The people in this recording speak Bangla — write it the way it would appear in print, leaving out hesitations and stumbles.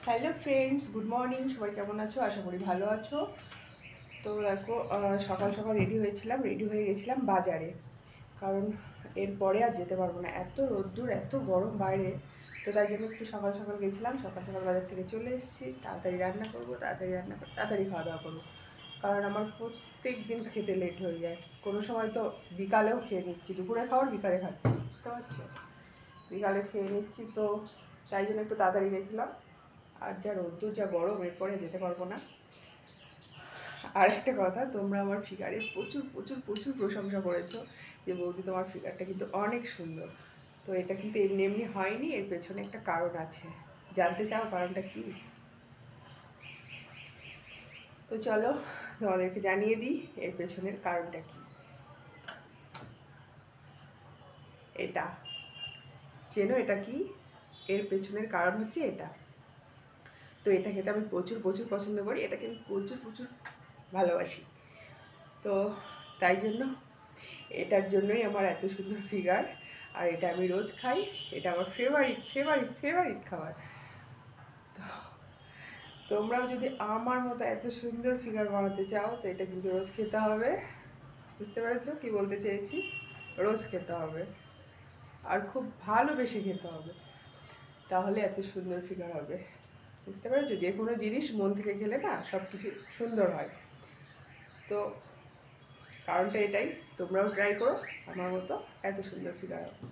Hello friends, good morning. সবাই কেমন আছো? আশা করি ভালো আছো। তো দেখো, সকাল সকাল রেডি হয়ে গেছিলাম বাজারে। কারণ এরপরে আর যেতে পারবো না, এত রোদ্দুর, এত গরম বাইরে। তো তাই জন্য একটু সকাল সকাল গেছিলাম, সকাল সকাল বাজার থেকে চলে এসেছি। তাড়াতাড়ি রান্না করবো, তাড়াতাড়ি খাওয়া দাওয়া করবো। কারণ আমার প্রত্যেক দিন খেতে লেট হয়ে যায়। কোনো সময় তো বিকালেও খেয়ে নিচ্ছি, দুপুরে খাবার বিকালে খাচ্ছি, বুঝতে পারছো? বিকালে খেয়ে নিচ্ছি, তো তাই জন্য একটু তাড়াতাড়ি গেছিলাম। আর যা রোদ্দুর, যা গরম, এরপরে যেতে পারবো না। আর একটা কথা, তোমরা আমার ফিগারের প্রচুর প্রচুর প্রচুর প্রশংসা করেছো যে বৌদি তোমার ফিগারটা কিন্তু অনেক সুন্দর। তো এটা কিন্তু এমনি এমনি হয়নি, এর পেছনে একটা কারণ আছে। জানতে চাও কারণটা কি? তো চলো তোমাদেরকে জানিয়ে দিই এর পেছনের কারণটা কি। এটা চেনো? এটা কি? এর পেছনের কারণ হচ্ছে এটা। তো এটা খেতে আমি প্রচুর প্রচুর পছন্দ করি, এটা কিন্তু প্রচুর প্রচুর ভালোবাসি। তো তাই জন্য, এটার জন্যই আমার এত সুন্দর ফিগার। আর এটা আমি রোজ খাই। এটা আমার ফেভারিট ফেভারিট ফেভারিট খাবার। তো তোমরাও যদি আমার মতো এত সুন্দর ফিগার বানাতে চাও, তো এটা কিন্তু রোজ খেতে হবে। বুঝতে পেরেছো কি বলতে চেয়েছি? রোজ খেতে হবে, আর খুব ভালোবেসে খেতে হবে, তাহলে এত সুন্দর ফিগার হবে। বুঝতে পেরেছো? যে কোনো জিনিস মন থেকে খেলে না, সব কিছু সুন্দর হয়। তো কারণটা এটাই, তোমরাও ট্রাই করো আমার মতো এত সুন্দর ফিগার হবে।